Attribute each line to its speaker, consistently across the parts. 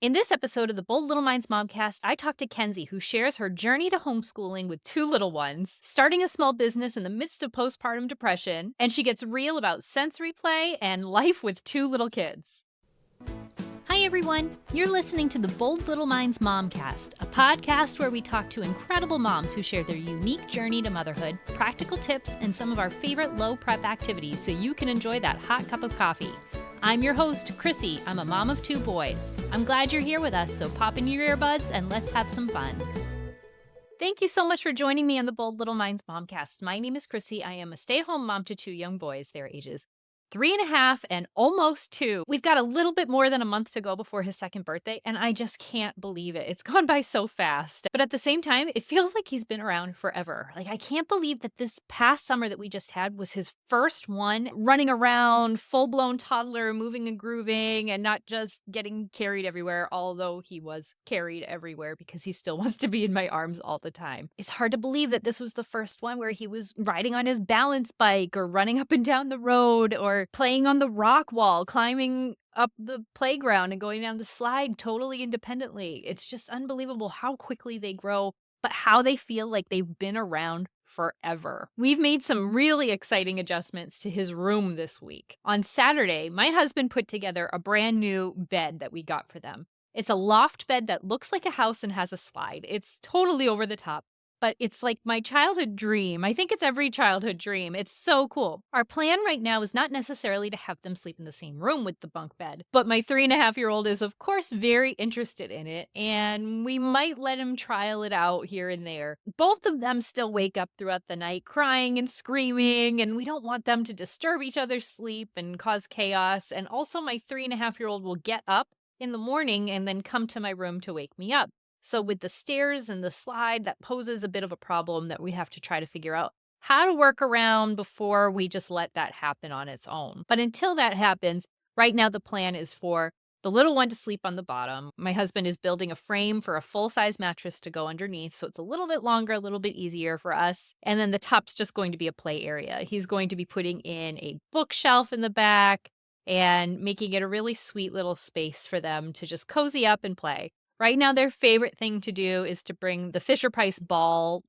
Speaker 1: In this episode of the Bold Little Minds MomCast, I talk to Kensie, who shares her journey to homeschooling with two little ones, starting a small business in the midst of postpartum depression, and she gets real about sensory play and life with two little kids. Hi, everyone. You're listening to the Bold Little Minds MomCast, a podcast where we talk to incredible moms who share their unique journey to motherhood, practical tips, and some of our favorite low prep activities so you can enjoy that hot cup of coffee. I'm your host, Krissy. I'm a mom of two boys. I'm glad you're here with us, so pop in your earbuds and let's have some fun. Thank you so much for joining me on the Bold Little Minds Momcast. My name is Krissy. I am a stay-at-home mom to two young boys. Their ages 3.5 and almost 2. We've got a little bit more than a month to go before his second birthday, and I just can't believe it. It's gone by so fast. But at the same time, it feels like he's been around forever. I can't believe that this past summer that we just had was his first one running around, full-blown toddler, moving and grooving, and not just getting carried everywhere, although he was carried everywhere because he still wants to be in my arms all the time. It's hard to believe that this was the first one where he was riding on his balance bike or running up and down the road or playing on the rock wall, climbing up the playground and going down the slide totally independently. It's just unbelievable how quickly they grow, but how they feel like they've been around forever. We've made some really exciting adjustments to his room this week. On Saturday, my husband put together a brand new bed that we got for them. It's a loft bed that looks like a house and has a slide. It's totally over the top, but it's like my childhood dream. I think it's every childhood dream. It's so cool. Our plan right now is not necessarily to have them sleep in the same room with the bunk bed, but my 3.5-year-old is, of course, very interested in it, and we might let him trial it out here and there. Both of them still wake up throughout the night crying and screaming, and we don't want them to disturb each other's sleep and cause chaos. And also, my 3.5-year-old will get up in the morning and then come to my room to wake me up. So with the stairs and the slide, that poses a bit of a problem that we have to try to figure out how to work around before we just let that happen on its own. But until that happens, right now the plan is for the little one to sleep on the bottom. My husband is building a frame for a full-size mattress to go underneath, so it's a little bit longer, a little bit easier for us. And then the top's just going to be a play area. He's going to be putting in a bookshelf in the back and making it a really sweet little space for them to just cozy up and play. Right now, their favorite thing to do is to bring the Fisher-Price ball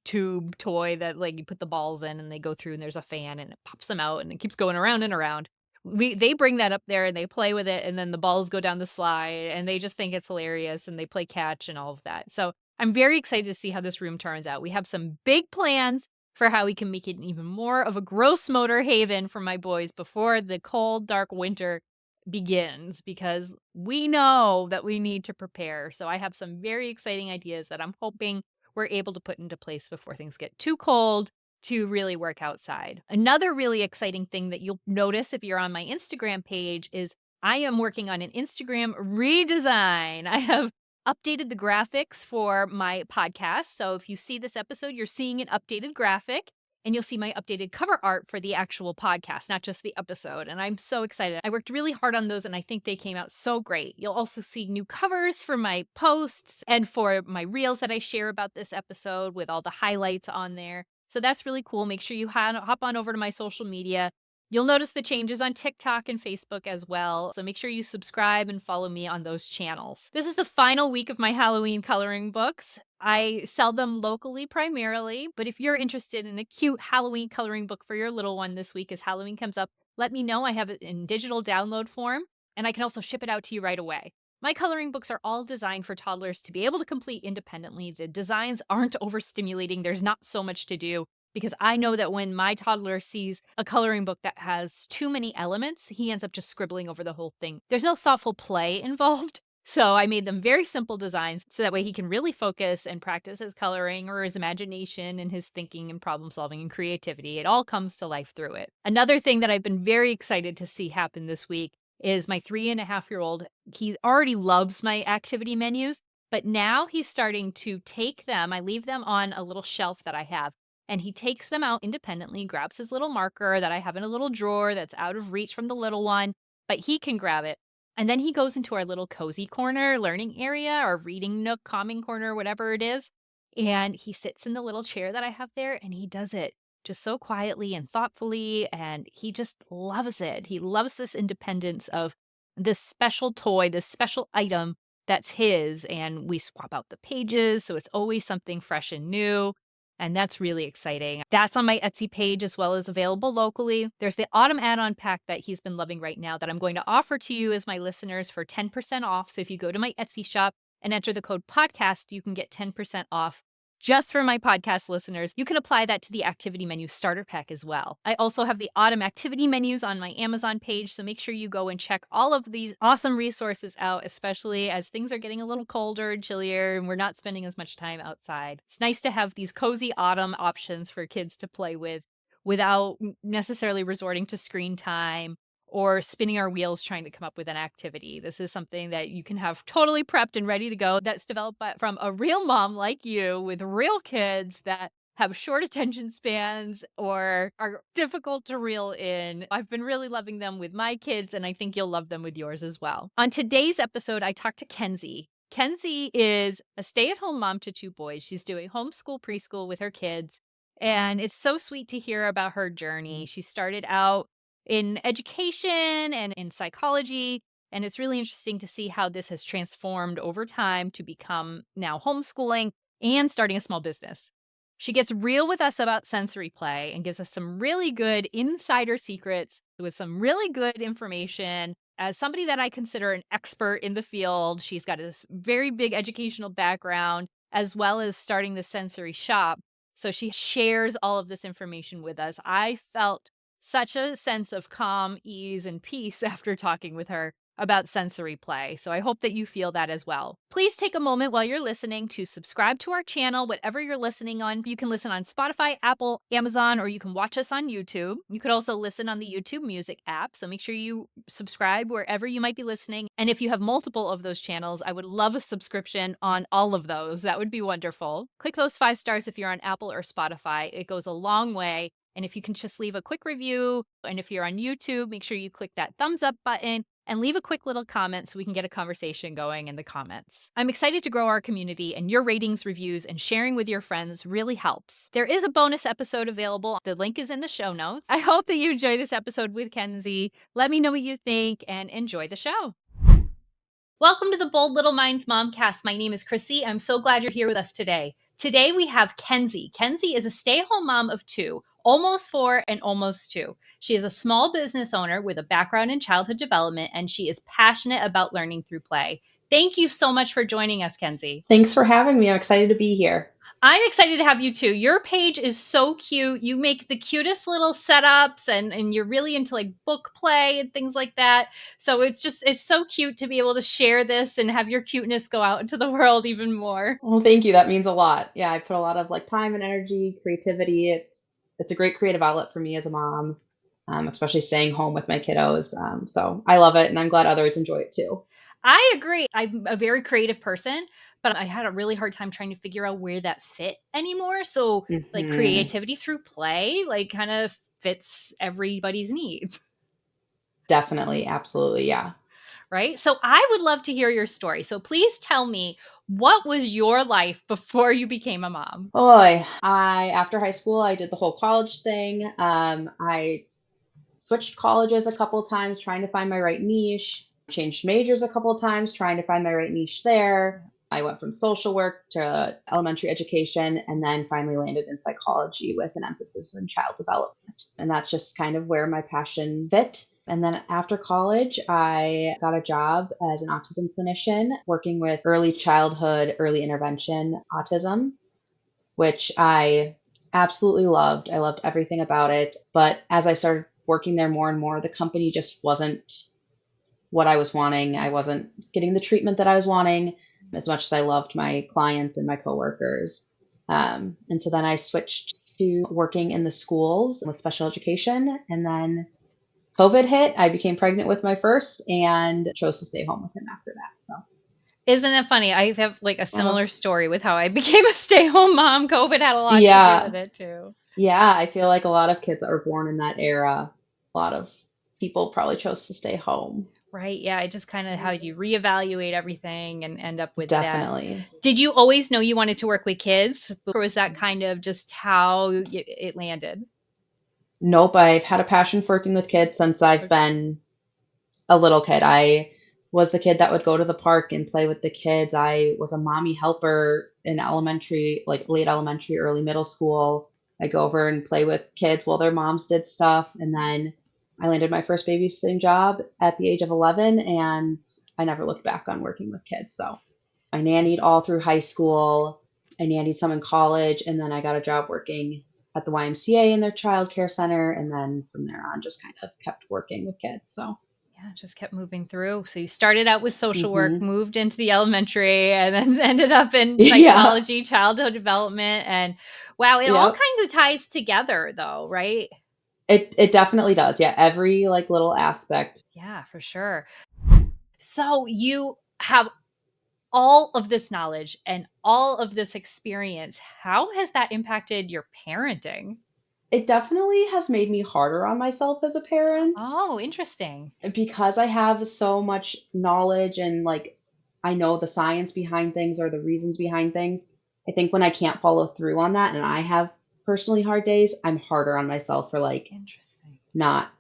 Speaker 1: tube toy that, you put the balls in and they go through and there's a fan and it pops them out and it keeps going around and around. They bring that up there and they play with it, and then the balls go down the slide and they just think it's hilarious and they play catch and all of that. So I'm very excited to see how this room turns out. We have some big plans for how we can make it even more of a gross motor haven for my boys before the cold, dark winter begins, because we know that we need to prepare. So I have some very exciting ideas that I'm hoping we're able to put into place before things get too cold to really work outside. Another really exciting thing that you'll notice if you're on my Instagram page is I am working on an Instagram redesign. I have updated the graphics for my podcast. So if you see this episode, you're seeing an updated graphic. And you'll see my updated cover art for the actual podcast, not just the episode. And I'm so excited. I worked really hard on those and I think they came out so great. You'll also see new covers for my posts and for my reels that I share about this episode with all the highlights on there. So that's really cool. Make sure you hop on over to my social media. You'll notice the changes on TikTok and Facebook as well. So make sure you subscribe and follow me on those channels. This is the final week of my Halloween coloring books. I sell them locally primarily, but if you're interested in a cute Halloween coloring book for your little one this week as Halloween comes up, let me know. I have it in digital download form, and I can also ship it out to you right away. My coloring books are all designed for toddlers to be able to complete independently. The designs aren't overstimulating. There's not so much to do, because I know that when my toddler sees a coloring book that has too many elements, he ends up just scribbling over the whole thing. There's no thoughtful play involved. So I made them very simple designs so that way he can really focus and practice his coloring or his imagination and his thinking and problem solving and creativity. It all comes to life through it. Another thing that I've been very excited to see happen this week is my 3.5-year-old. He already loves my activity menus, but now he's starting to take them. I leave them on a little shelf that I have, and he takes them out independently, grabs his little marker that I have in a little drawer that's out of reach from the little one, but he can grab it. And then he goes into our little cozy corner, learning area, or reading nook, calming corner, whatever it is. And he sits in the little chair that I have there and he does it just so quietly and thoughtfully. And he just loves it. He loves this independence of this special toy, this special item that's his, and we swap out the pages, so it's always something fresh and new, and that's really exciting. That's on my Etsy page as well as available locally. There's the autumn add-on pack that he's been loving right now that I'm going to offer to you as my listeners for 10% off. So if you go to my Etsy shop and enter the code podcast, you can get 10% off just for my podcast listeners. You can apply that to the activity menu starter pack as well. I also have the autumn activity menus on my Amazon page, so make sure you go and check all of these awesome resources out, especially as things are getting a little colder and chillier and we're not spending as much time outside. It's nice to have these cozy autumn options for kids to play with without necessarily resorting to screen time or spinning our wheels trying to come up with an activity. This is something that you can have totally prepped and ready to go that's developed from a real mom like you with real kids that have short attention spans or are difficult to reel in. I've been really loving them with my kids, and I think you'll love them with yours as well. On today's episode, I talked to Kensie. Kensie is a stay-at-home mom to 2 boys. She's doing homeschool preschool with her kids, and it's so sweet to hear about her journey. She started out in education and in psychology. And it's really interesting to see how this has transformed over time to become now homeschooling and starting a small business. She gets real with us about sensory play and gives us some really good insider secrets with some really good information. As somebody that I consider an expert in the field, she's got this very big educational background as well as starting the sensory shop. So she shares all of this information with us. I felt such a sense of calm, ease, and peace after talking with her about sensory play. So I hope that you feel that as well. Please take a moment while you're listening to subscribe to our channel, whatever you're listening on. You can listen on Spotify, Apple, Amazon, or you can watch us on YouTube. You could also listen on the YouTube Music app. So make sure you subscribe wherever you might be listening. And if you have multiple of those channels, I would love a subscription on all of those. That would be wonderful. Click those 5 stars if you're on Apple or Spotify. It goes a long way. And if you can just leave a quick review, and if you're on YouTube, make sure you click that thumbs up button and leave a quick little comment so we can get a conversation going in the comments. I'm excited to grow our community, and your ratings, reviews, and sharing with your friends really helps. There is a bonus episode available. The link is in the show notes. I hope that you enjoy this episode with Kensie. Let me know what you think and enjoy the show. Welcome to the Bold Little Minds MomCast. My name is Krissy. I'm so glad you're here with us today. Today we have Kensie. Kensie is a stay-at-home mom of 2, almost 4 and almost 2. She is a small business owner with a background in childhood development, and she is passionate about learning through play. Thank you so much for joining us, Kensie.
Speaker 2: Thanks for having me. I'm excited to be here.
Speaker 1: I'm excited to have you too. Your page is so cute. You make the cutest little setups and you're really into like book play and things like that. So it's so cute to be able to share this and have your cuteness go out into the world even more.
Speaker 2: Well, thank you. That means a lot. Yeah, I put a lot of time and energy, creativity. It's a great creative outlet for me as a mom, especially staying home with my kiddos. So I love it, and I'm glad others enjoy it too.
Speaker 1: I agree. I'm a very creative person, but I had a really hard time trying to figure out where that fit anymore. So creativity through play, kind of fits everybody's needs.
Speaker 2: Definitely. Absolutely. Yeah.
Speaker 1: Right? So I would love to hear your story. So please tell me, what was your life before you became a mom?
Speaker 2: Boy, after high school, I did the whole college thing. I switched colleges a couple times trying to find my right niche, changed majors a couple times trying to find my right niche there. I went from social work to elementary education, and then finally landed in psychology with an emphasis in child development. And that's just kind of where my passion fit. And then after college, I got a job as an autism clinician working with early childhood, early intervention autism, which I absolutely loved. I loved everything about it. But as I started working there more and more, the company just wasn't what I was wanting. I wasn't getting the treatment that I was wanting as much as I loved my clients and my coworkers. And so then I switched to working in the schools with special education. And then COVID hit. I became pregnant with my first and chose to stay home with him after that. So
Speaker 1: isn't it funny? I have a similar story with how I became a stay-home mom. COVID had a lot to do with it too.
Speaker 2: Yeah, I feel like a lot of kids that were born in that era, a lot of people probably chose to stay home.
Speaker 1: Right. Yeah. It just kind of how you reevaluate everything and end up with
Speaker 2: Definitely.
Speaker 1: that. Did you always know you wanted to work with kids, or was that kind of just how it landed?
Speaker 2: Nope. I've had a passion for working with kids since I've been a little kid. I was the kid that would go to the park and play with the kids. I was a mommy helper in elementary, like late elementary, early middle school. I go over and play with kids while their moms did stuff. And then I landed my first babysitting job at the age of 11, and I never looked back on working with kids. So I nannied all through high school. I nannied some in college, and then I got a job working at the YMCA in their child care center. And then from there on, just kind of kept working with kids. So,
Speaker 1: Yeah, just kept moving through. So you started out with social work,
Speaker 2: hmm
Speaker 1: moved into the elementary, and then ended up in
Speaker 2: yeah,
Speaker 1: psychology, childhood development. And wow, it all
Speaker 2: yep.
Speaker 1: kinds of ties together though, right?
Speaker 2: It definitely does. Yeah, every like little aspect.
Speaker 1: Yeah, for sure. So you have all of this knowledge and all of this experience. How has that impacted your parenting?
Speaker 2: It definitely has made me harder on myself as a parent
Speaker 1: Oh, interesting.
Speaker 2: because I have so much knowledge and like I know the science behind things or the reasons behind things. I think when I can't follow through on that and I have personally hard days, I'm harder on myself for like
Speaker 1: Interesting.
Speaker 2: not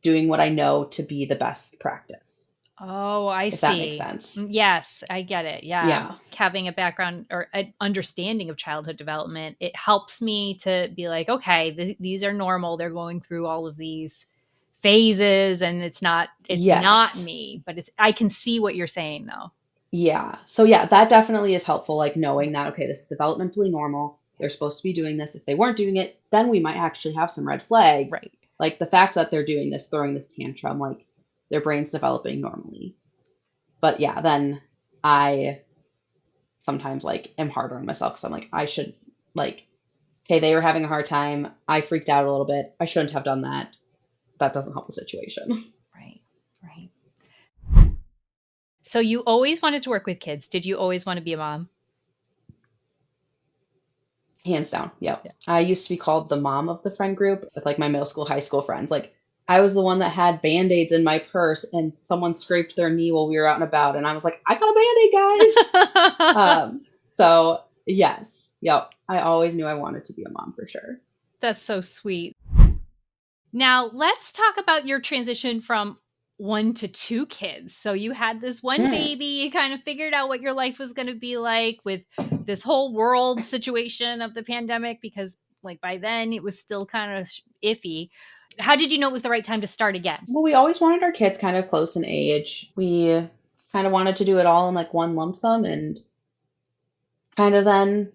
Speaker 2: doing what I know to be the best practice,
Speaker 1: Oh, I
Speaker 2: if that makes
Speaker 1: see.
Speaker 2: sense.
Speaker 1: Yes, I get it. Yeah.
Speaker 2: Yeah.
Speaker 1: Having a background or an understanding of childhood development, it helps me to be like, okay, these are normal. They're going through all of these phases and it's not
Speaker 2: Yes.
Speaker 1: me, but I can see what you're saying though.
Speaker 2: Yeah. So yeah, that definitely is helpful, like knowing that, okay, this is developmentally normal.
Speaker 1: Yeah.
Speaker 2: They're supposed to be doing this. If they weren't doing it, then we might actually have some red flags.
Speaker 1: Right.
Speaker 2: Like the fact that they're doing this, throwing this tantrum, like their brain's developing normally. But yeah, then I sometimes like am harder on myself because I'm like, I should like, okay, they were having a hard time. I freaked out a little bit. I shouldn't have done that. That doesn't help the situation.
Speaker 1: Right. Right. So you always wanted to work with kids. Did you always want to be a mom?
Speaker 2: Hands down. Yep.
Speaker 1: Yeah.
Speaker 2: I used to be called the mom of the friend group with like my middle school, high school friends. Like I was the one that had band-aids in my purse and someone scraped their knee while we were out and about. And I was like, I got a band-aid, guys. So yes. Yep. I always knew I wanted to be a mom for sure.
Speaker 1: That's so sweet. Now, let's talk about your transition from 1 to 2 kids. So you had this one
Speaker 2: Mm.
Speaker 1: baby, you kind of figured out what your life was gonna be like with this whole world situation of the pandemic because, like, by then, it was still kinda iffy. How did you know it was the right time to start again?
Speaker 2: Well, we always wanted our kids kind of close in age. We just kind of wanted to do it all in like one lump sum and kind of then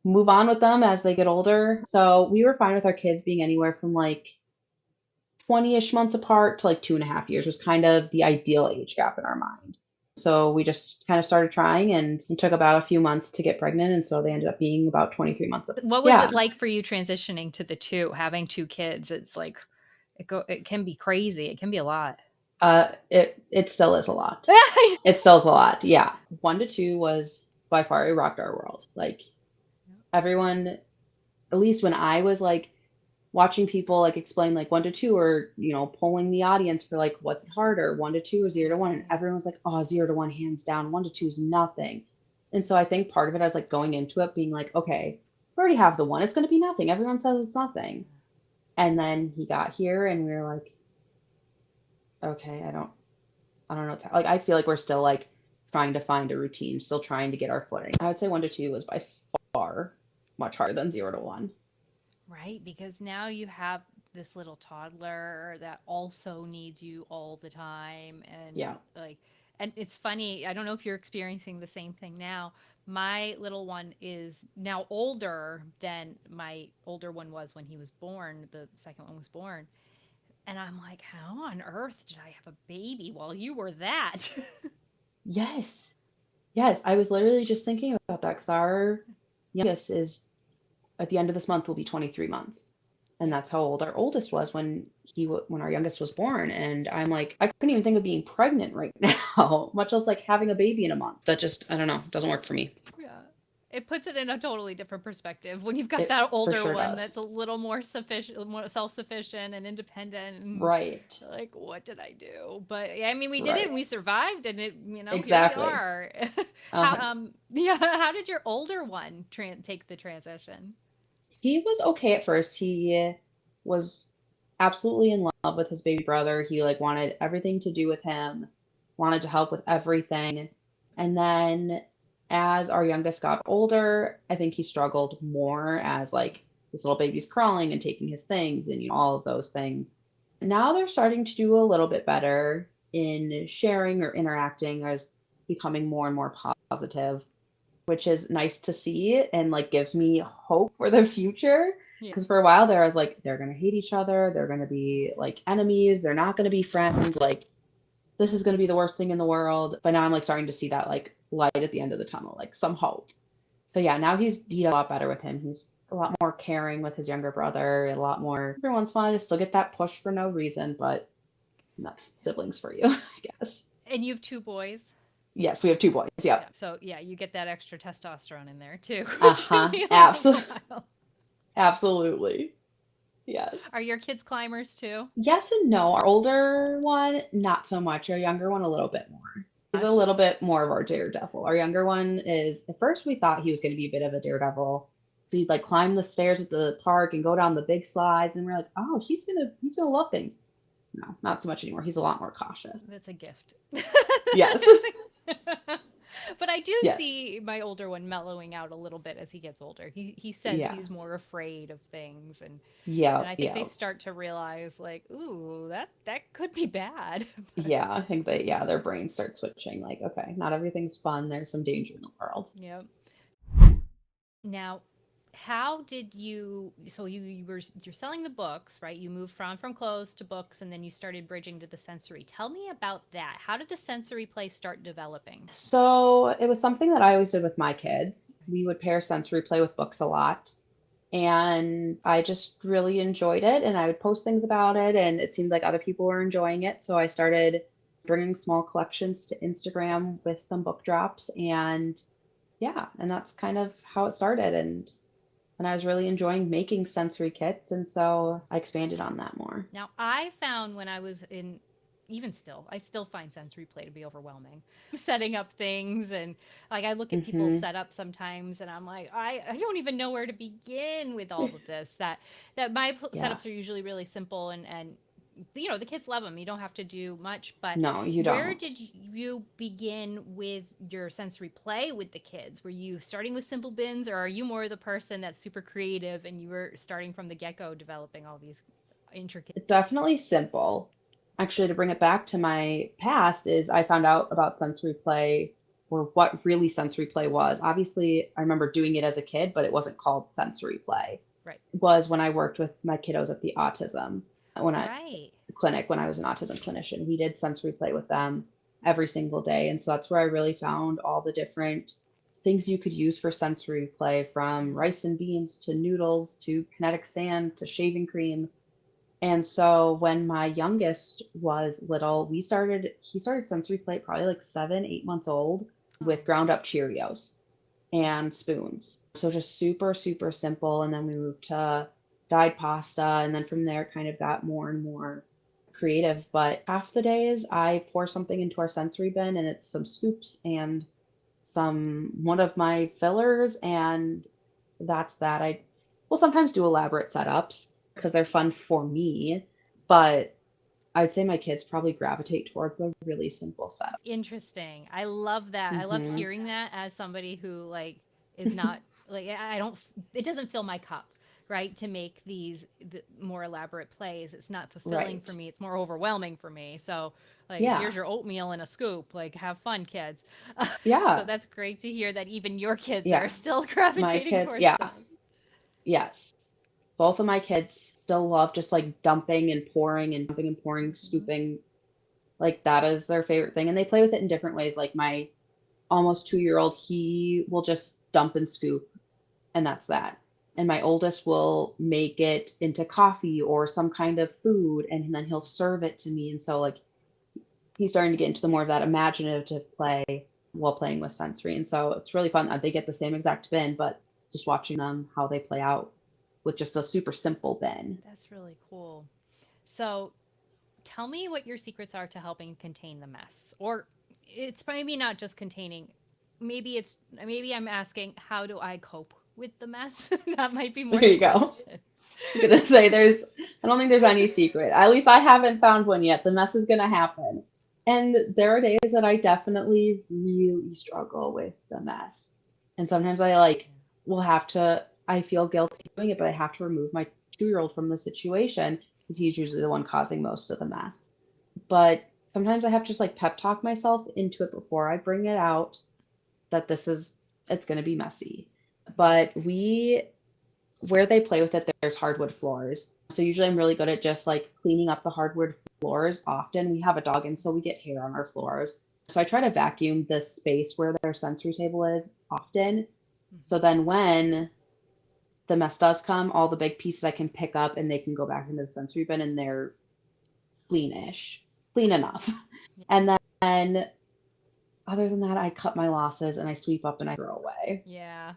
Speaker 2: move on with them as they get older. So we were fine with our kids being anywhere from like 20-ish months apart to like 2.5 years was kind of the ideal age gap in our mind. So we just kind of started trying and it took about a few months to get pregnant. And so they ended up being about 23 months.
Speaker 1: What was it
Speaker 2: Yeah.
Speaker 1: like for you transitioning to the 2, having 2 kids? It's like it can be crazy. It can be a lot.
Speaker 2: It still is a lot. It still is a lot. Yeah. 1 to 2 was by far it rocked our world. Like everyone, at least when I was like watching people like explain like 1 to 2 or polling the audience for like what's harder 1 to 2 or 0 to 1 and everyone was like, oh, 0 to 1 hands down, 1 to 2 is nothing. And so I think part of it I was like going into it being like, okay, we already have the one, it's going to be nothing, everyone says it's nothing. And then he got here and we were like, okay, I don't know like I feel like we're still like trying to find a routine, still trying to get our footing. I would say 1 to 2 was by far much harder than 0 to 1.
Speaker 1: Right, because now you have this little toddler that also needs you all the time
Speaker 2: Yeah.
Speaker 1: and it's funny, I don't know if you're experiencing the same thing now. My little one is now older than my older one was when he was born, the second one was born. And I'm like, how on earth did I have a baby while you were that?
Speaker 2: Yes. Yes, I was literally just thinking about that because our youngest is at the end of this month will be 23 months. And
Speaker 1: Yeah.
Speaker 2: that's how old our oldest was when our youngest was born. And I'm like, I couldn't even think of being pregnant right now, much less like having a baby in a month. That just, I don't know, doesn't work for me.
Speaker 1: Yeah. It puts it in a totally different perspective when you've got
Speaker 2: It
Speaker 1: that
Speaker 2: for
Speaker 1: older
Speaker 2: sure
Speaker 1: one
Speaker 2: does.
Speaker 1: that's a little more sufficient, more self-sufficient and independent and
Speaker 2: Right.
Speaker 1: like, what did I do? But yeah, I mean, we did it
Speaker 2: Right.
Speaker 1: and we survived and here we
Speaker 2: Exactly.
Speaker 1: are. How,
Speaker 2: 100.
Speaker 1: yeah, how did your older one take the transition?
Speaker 2: He was okay at first. He was absolutely in love with his baby brother. He like wanted everything to do with him, wanted to help with everything. And then as our youngest got older, I think he struggled more as like this little baby's crawling and taking his things and all of those things. Now they're starting to do a little bit better in sharing or interacting as becoming more and more positive, which is nice to see and like gives me hope for the future.
Speaker 1: Yeah.
Speaker 2: Because for a while there, I was like, they're gonna hate each other, they're gonna be like enemies, they're not gonna be friends, like this is gonna be the worst thing in the world. But now I'm like starting to see that like light at the end of the tunnel, like some hope. So yeah, now he does a lot better with him. He's a lot more caring with his younger brother, a lot more every once in a while I still get that push for no reason, but that's siblings for you, I guess.
Speaker 1: And you have two boys?
Speaker 2: Yes, we have two boys.
Speaker 1: Yeah.
Speaker 2: Yep.
Speaker 1: So yeah, you get that extra testosterone in there too, which can
Speaker 2: Uh-huh.
Speaker 1: be a little
Speaker 2: Absolutely.
Speaker 1: wild.
Speaker 2: Absolutely. Yes.
Speaker 1: Are your kids climbers too?
Speaker 2: Yes and no. Our older one, not so much. Our younger one, a little bit more. He's a
Speaker 1: Much?
Speaker 2: little bit more of our daredevil. Our younger one is, at first we thought he was going to be a bit of a daredevil. So he'd like climb the stairs at the park and go down the big slides, and we're like, oh, he's gonna love things. No, not so much anymore. He's a lot more cautious.
Speaker 1: That's a gift.
Speaker 2: Yes.
Speaker 1: But I do
Speaker 2: Yes.
Speaker 1: see my older one mellowing out a little bit as he gets older. He says
Speaker 2: Yeah.
Speaker 1: he's more afraid of things, and
Speaker 2: Yeah.
Speaker 1: I think they
Speaker 2: Yeah.
Speaker 1: start to realize like, ooh, that could be bad. But
Speaker 2: Yeah. I think that, yeah, their brains start switching. Like, okay, not everything's fun. There's some danger in the world.
Speaker 1: yep. Now, how did you so you're selling the books, right? You moved from clothes to books and then you started bridging to the sensory. Tell me about that. How did the sensory play start developing?
Speaker 2: So it was something that I always did with my kids. We would pair sensory play with books a lot. And I just really enjoyed it. And I would post things about it. And it seemed like other people were enjoying it. So I started bringing small collections to Instagram with some book drops. And yeah, and that's kind of how it started. And I was really enjoying making sensory kits. And so I expanded on that more.
Speaker 1: Now, I found when I was in, even still, I still find sensory play to be overwhelming. Setting up things and like I look at people's
Speaker 2: Hmm.
Speaker 1: setups sometimes and I'm like, I don't even know where to begin with all of this. That my
Speaker 2: Yeah.
Speaker 1: setups are usually really simple and the kids love them. You don't have to do much, but
Speaker 2: No, you
Speaker 1: where
Speaker 2: don't.
Speaker 1: did you begin with your sensory play with the kids? Were you starting with simple bins, or are you more the person that's super creative and you were starting from the get-go developing all these intricate?
Speaker 2: Definitely simple. Actually, to bring it back to my past, is I found out about sensory play or what really sensory play was. Obviously, I remember doing it as a kid, but it wasn't called sensory play.
Speaker 1: Right.
Speaker 2: It was when I worked with my kiddos at the autism when I
Speaker 1: Right.
Speaker 2: clinic when I was an autism clinician. We did sensory play with them every single day, and so that's where I really found all the different things you could use for sensory play, from rice and beans to noodles to kinetic sand to shaving cream. And so when my youngest was little, he started sensory play probably like 7, 8 months old
Speaker 1: Oh,
Speaker 2: with ground up Cheerios and spoons. So just super, super simple. And then we moved to dyed pasta. And then from there kind of got more and more creative. But half the days I pour something into our sensory bin and it's some scoops and one of my fillers, and that's that. I will sometimes do elaborate setups because they're fun for me, but I'd say my kids probably gravitate towards a really simple setup.
Speaker 1: interesting. I love that. I love
Speaker 2: Hmm.
Speaker 1: hearing that as somebody who like is not like I don't. It doesn't fill my cup, right? To make the more elaborate plays, it's not fulfilling for
Speaker 2: Right.
Speaker 1: me. It's more overwhelming for me. So like,
Speaker 2: Yeah.
Speaker 1: here's your oatmeal in a scoop. Like, have fun, kids. So
Speaker 2: Yeah.
Speaker 1: that's great to hear that even your kids are
Speaker 2: Yeah.
Speaker 1: still
Speaker 2: My
Speaker 1: gravitating
Speaker 2: kids,
Speaker 1: towards
Speaker 2: yeah.
Speaker 1: that.
Speaker 2: Yes. Both of my kids still love just like dumping and pouring and dumping and pouring,
Speaker 1: Mhm.
Speaker 2: scooping. Like that is their favorite thing. And they play with it in different ways. Like my almost 2-year old, he will just dump and scoop, and that's that. And my oldest will make it into coffee or some kind of food, and then he'll serve it to me. And so, like, he's starting to get into the more of that imaginative play while playing with sensory. And so it's really fun. They get the same exact bin, but just watching them how they play out with just a super simple bin.
Speaker 1: That's really cool. So tell me what your secrets are to helping contain the mess. Or it's maybe not just containing. Maybe I'm asking how do I cope with the mess? That might be more
Speaker 2: There
Speaker 1: the
Speaker 2: you go.
Speaker 1: question.
Speaker 2: was gonna say I don't think there's any secret. At least I haven't found one yet. The mess is gonna happen. And there are days that I definitely really struggle with the mess. And sometimes I will have to I feel guilty doing it, but I have to remove my 2-year-old from the situation because he's usually the one causing most of the mess. But sometimes I have to just pep talk myself into it before I bring it out that it's gonna be messy. But where they play with it, there's hardwood floors. So usually I'm really good at just cleaning up the hardwood floors often. We have a dog and so we get hair on our floors. So I try to vacuum the space where their sensory table is often. So then when the mess does come, all the big pieces I can pick up and they can go back into the sensory bin and they're cleanish, clean enough. And then other than that, I cut my losses and I sweep up and I throw away,
Speaker 1: Yeah,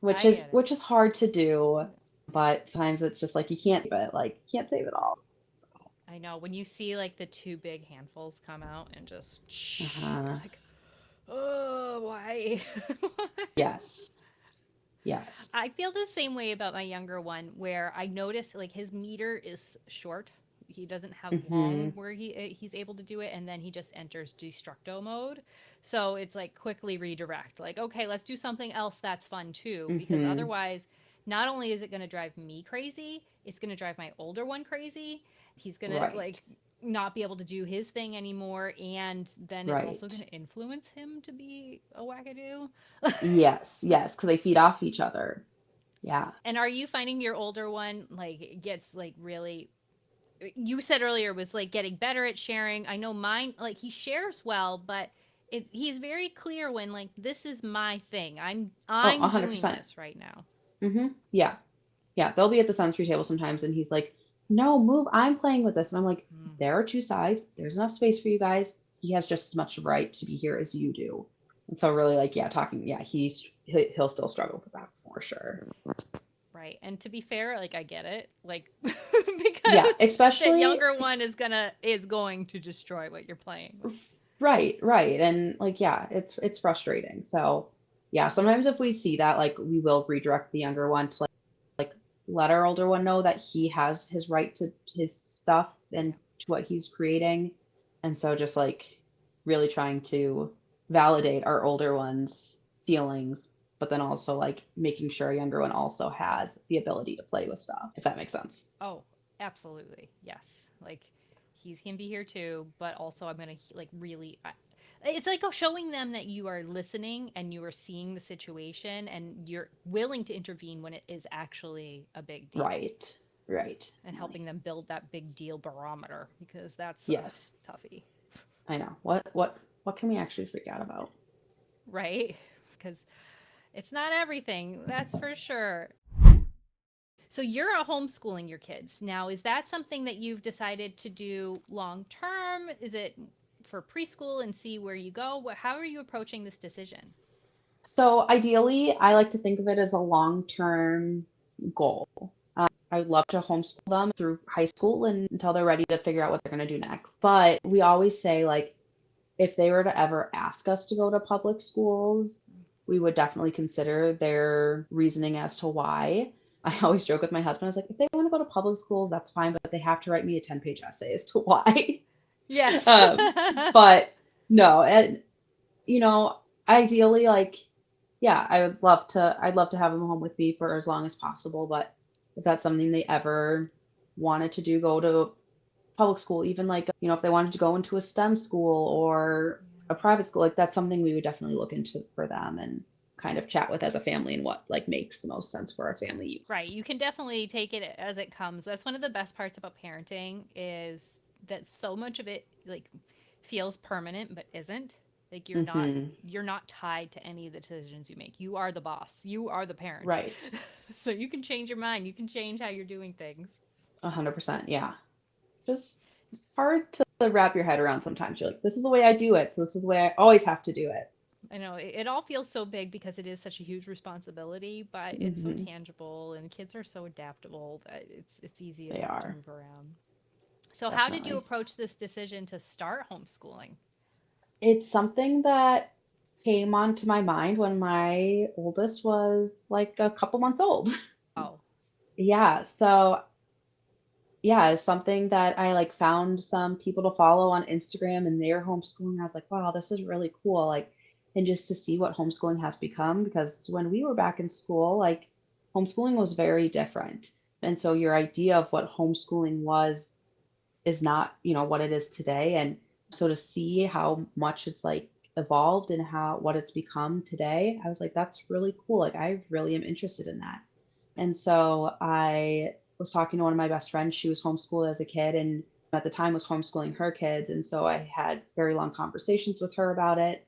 Speaker 2: which
Speaker 1: I
Speaker 2: is
Speaker 1: get it.
Speaker 2: which is hard to do, but sometimes it's just you can't save it all. So,
Speaker 1: I know when you see the two big handfuls come out and just, you're
Speaker 2: uh-huh.
Speaker 1: like, oh, why?
Speaker 2: Yes. Yes.
Speaker 1: I feel the same way about my younger one, where I notice his meter is short. He doesn't have
Speaker 2: Mm-hmm.
Speaker 1: long where he's able to do it, and then he just enters destructo mode. So it's quickly redirect. Okay, let's do something else that's fun too, because
Speaker 2: Mm-hmm.
Speaker 1: otherwise, not only is it going to drive me crazy, it's going to drive my older one crazy. He's going to
Speaker 2: Right.
Speaker 1: not be able to do his thing anymore, and then it's also going
Speaker 2: Right.
Speaker 1: to influence him to be a wackadoo.
Speaker 2: Yes. Yes. Because they feed off each other. Yeah.
Speaker 1: And are you finding your older one gets really, you said earlier, was getting better at sharing? I know mine, he shares well, but he's very clear when this is my thing.
Speaker 2: Oh,
Speaker 1: I'm doing
Speaker 2: 100%.
Speaker 1: this right now.
Speaker 2: Mm-hmm. Yeah. Yeah. They'll be at the sensory table sometimes and he's like, no, move. I'm playing with this. And I'm like,
Speaker 1: Mm.
Speaker 2: there are two sides. There's enough space for you guys. He has just as much right to be here as you do. And so really yeah, he'll still struggle with that for sure.
Speaker 1: Right. And to be fair, I get it.
Speaker 2: Yeah,
Speaker 1: Because that
Speaker 2: especially
Speaker 1: younger one is going to destroy what you're playing with.
Speaker 2: right, right. And yeah, it's frustrating. So yeah, sometimes if we see that, we will redirect the younger one to let our older one know that he has his right to his stuff and
Speaker 1: Yeah.
Speaker 2: to what he's creating. And so just really trying to validate our older one's feelings, but then also making sure a younger one also has the ability to play with stuff, if that makes sense.
Speaker 1: Oh, absolutely. Yes. Like he's can be here too, but also I'm going to really it's showing them that you are listening and you are seeing the situation and you're willing to intervene when it is actually a big deal,
Speaker 2: Right. Right.
Speaker 1: and helping them build that big deal barometer, because that's a
Speaker 2: Yes.
Speaker 1: toughie,
Speaker 2: I know. What can we actually freak out about?
Speaker 1: right? Because it's not everything, that's for sure. So you're homeschooling your kids. Now, is that something that you've decided to do long term? Is it for preschool and see where you go? How are you approaching this decision?
Speaker 2: So ideally, I like to think of it as a long-term goal. I would love to homeschool them through high school and until they're ready to figure out what they're going to do next. But we always say if they were to ever ask us to go to public schools, we would definitely consider their reasoning as to why. I always joke with my husband, I was like, if they want to go to public schools, that's fine, but they have to write me a 10-page essay as to why.
Speaker 1: Yes.
Speaker 2: um, but no, and you know, ideally, yeah, I'd love to have them home with me for as long as possible, but if that's something they ever wanted to do, go to public school, even if they wanted to go into a STEM school or a private school, that's something we would definitely look into for them and kind of chat with as a family and what makes the most sense for our family.
Speaker 1: Right. You can definitely take it as it comes. That's one of the best parts about parenting, is that so much of it feels permanent but isn't. Like
Speaker 2: Hmm.
Speaker 1: you're not tied to any of the decisions you make. You are the boss. You are the parent.
Speaker 2: Right.
Speaker 1: So you can change your mind. You can change how you're doing things.
Speaker 2: 100%. Yeah. Just hard to wrap your head around sometimes. You're like, this is the way I do it, so this is the way I always have to do it.
Speaker 1: I know it all feels so big because it is such a huge responsibility, but it's so
Speaker 2: Hmm.
Speaker 1: tangible and kids are so adaptable that it's easy
Speaker 2: They
Speaker 1: enough to
Speaker 2: are,
Speaker 1: move around. So how did you
Speaker 2: definitely.
Speaker 1: approach this decision to start homeschooling?
Speaker 2: It's something that came onto my mind when my oldest was a couple months old.
Speaker 1: Oh.
Speaker 2: Yeah, so yeah, it's something that I like found some people to follow on Instagram and they're homeschooling. I was like, wow, this is really cool. Like, and just to see what homeschooling has become, because when we were back in school, like homeschooling was very different. And so your idea of what homeschooling was is not, what it is today. And so to see how much it's like evolved and how what it's become today, I was like, that's really cool. Like I really am interested in that. And so I was talking to one of my best friends. She was homeschooled as a kid and at the time was homeschooling her kids. And so I had very long conversations with her about it.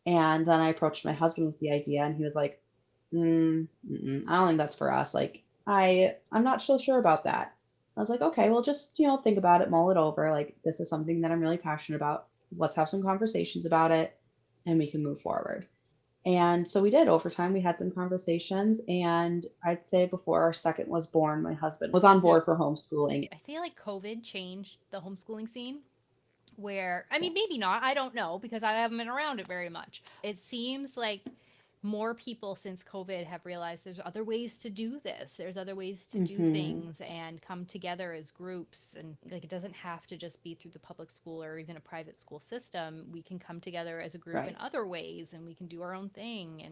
Speaker 2: And then I approached my husband with the idea and he was like, I don't think that's for us. Like I'm not so sure about that. I was like, okay, well just, think about it, mull it over. Like this is something that I'm really passionate about. Let's have some conversations about it and we can move forward. And so we did. Over time, we had some conversations, and I'd say before our second was born, my husband was on board for homeschooling.
Speaker 1: I feel like COVID changed the homeschooling scene where, I
Speaker 2: Yeah.
Speaker 1: mean, maybe not, I don't know because I haven't been around it very much. It seems like more people since COVID have realized there's other ways to do this. There's other ways to do
Speaker 2: Hmm.
Speaker 1: things and come together as groups. And like it doesn't have to just be through the public school or even a private school system. We can come together as a group in
Speaker 2: Right.
Speaker 1: other ways and we can do our own thing.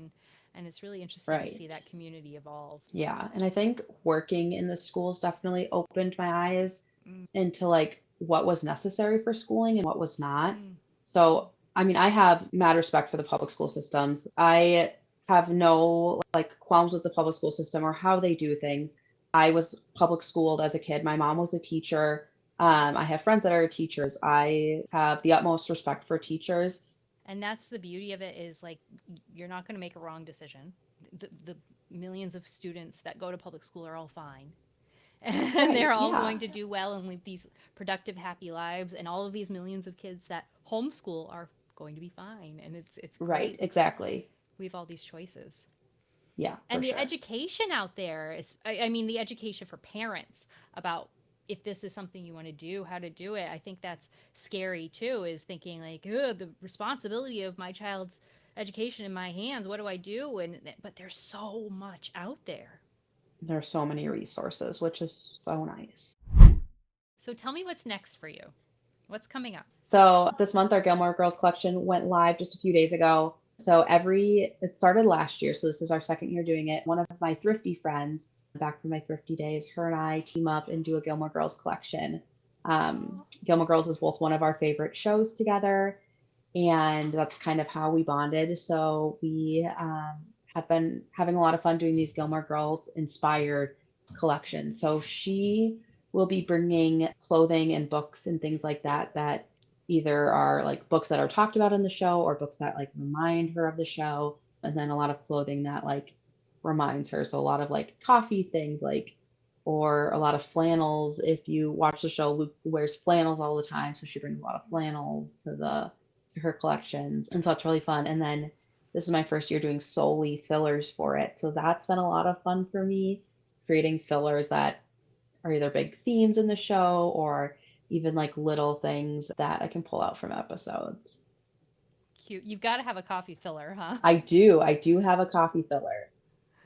Speaker 1: And it's really interesting to see
Speaker 2: Right.
Speaker 1: that community evolve.
Speaker 2: Yeah. And I think working in the schools definitely opened my eyes
Speaker 1: Mm.
Speaker 2: into like what was necessary for schooling and what was not.
Speaker 1: Mm.
Speaker 2: So, I mean, I have mad respect for the public school systems. I have no like qualms with the public school system or how they do things. I was public schooled as a kid. My mom was a teacher. I have friends that are teachers. I have the utmost respect for teachers.
Speaker 1: And that's the beauty of it is like you're not going to make a wrong decision. The millions of students that go to public school are all fine. And they're
Speaker 2: Right.
Speaker 1: all
Speaker 2: Yeah.
Speaker 1: going to do well and live these productive, happy lives. And all of these millions of kids that homeschool are going to be fine. And it's
Speaker 2: Right.
Speaker 1: great because
Speaker 2: Exactly.
Speaker 1: we have all these choices.
Speaker 2: Yeah, for
Speaker 1: And the
Speaker 2: sure.
Speaker 1: education out there is, I mean, the education for parents about if this is something you want to do, how to do it. I think that's scary too, is thinking like, oh, the responsibility of my child's education in my hands. What do I do? But there's so much out there.
Speaker 2: There are so many resources, which is so nice.
Speaker 1: So tell me what's next for you. What's coming up?
Speaker 2: So this month, our Gilmore Girls collection went live just a few days ago. So it started last year. So this is our second year doing it. One of my thrifty friends, back from my thrifty days, her and I team up and do a Gilmore Girls collection.
Speaker 1: Oh,
Speaker 2: Gilmore Girls is both one of our favorite shows together, and that's kind of how we bonded. So we have been having a lot of fun doing these Gilmore Girls inspired collections. So she will be bringing clothing and books and things like that that either are like books that are talked about in the show or books that like remind her of the show, and then a lot of clothing that like reminds her. So a lot of like coffee things like or a lot of flannels. If you watch the show, Luke wears flannels all the time, so she brings a lot of flannels to her collections. And so it's really fun. And then this is my first year doing solely fillers for it. So that's been a lot of fun for me, creating fillers that are either big themes in the show or even like little things that I can pull out from episodes.
Speaker 1: cute. You've got to have a coffee filler, huh?
Speaker 2: I do. I do have a coffee filler.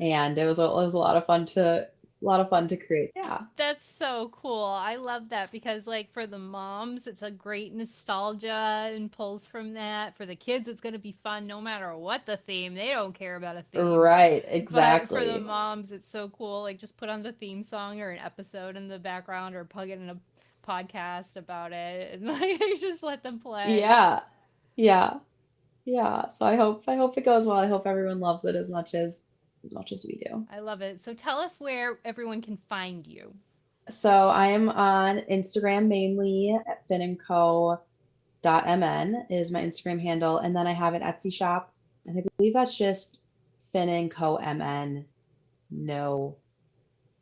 Speaker 2: And it was a lot of fun to create. Yeah.
Speaker 1: That's so cool. I love that because, like, for the moms, it's a great nostalgia and pulls from that. For the kids, it's going to be fun no matter what the theme. They don't care about a theme.
Speaker 2: Right,
Speaker 1: But for the
Speaker 2: exactly.
Speaker 1: moms, it's so cool. Like, just put on the theme song or an episode in the background or plug it in a podcast about it and, like, just let them play.
Speaker 2: Yeah. Yeah. Yeah. So I hope it goes well. I hope everyone loves it as much as we do.
Speaker 1: I love it. So tell us where everyone can find you.
Speaker 2: So I am on Instagram mainly at finandco.mn is my Instagram handle. And then I have an Etsy shop. And I believe that's just finandco.mn, no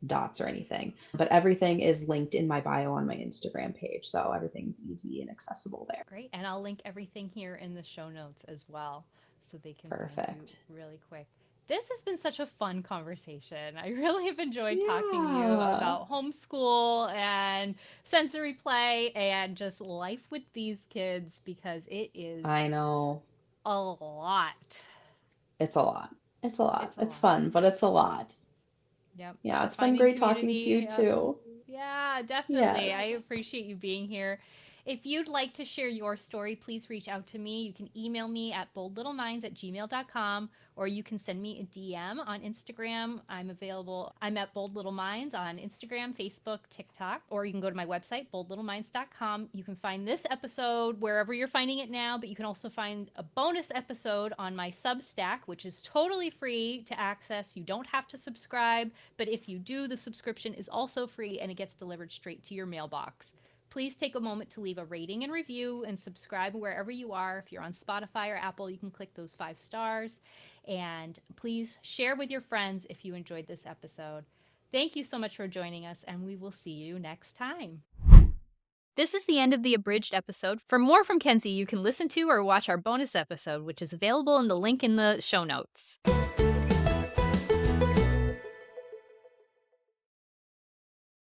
Speaker 2: dots or anything. But everything is linked in my bio on my Instagram page. So everything's easy and accessible there.
Speaker 1: Great. And I'll link everything here in the show notes as well so they can find you
Speaker 2: Perfect.
Speaker 1: really quick. This has been such a fun conversation. I really have enjoyed talking to you
Speaker 2: Yeah.
Speaker 1: about homeschool and sensory play and just life with these kids because it is
Speaker 2: I know.
Speaker 1: a lot.
Speaker 2: It's a lot. It's a lot.
Speaker 1: It's a
Speaker 2: It's
Speaker 1: lot.
Speaker 2: fun, but it's a lot.
Speaker 1: Yep.
Speaker 2: Yeah, it's been
Speaker 1: Finding
Speaker 2: great talking to
Speaker 1: community.
Speaker 2: you too.
Speaker 1: Yeah, definitely. I
Speaker 2: Yes.
Speaker 1: appreciate you being here. If you'd like to share your story, please reach out to me. You can email me at boldlittleminds@gmail.com, or you can send me a DM on Instagram. I'm available. I'm at Bold Little Minds on Instagram, Facebook, TikTok, or you can go to my website, boldlittleminds.com. You can find this episode wherever you're finding it now, but you can also find a bonus episode on my Substack, which is totally free to access. You don't have to subscribe, but if you do, the subscription is also free and it gets delivered straight to your mailbox. Please take a moment to leave a rating and review and subscribe wherever you are. If you're on Spotify or Apple, you can click those 5 stars. And please share with your friends if you enjoyed this episode. Thank you so much for joining us, and we will see you next time. This is the end of the abridged episode. For more from Kensie, you can listen to or watch our bonus episode, which is available in the link in the show notes.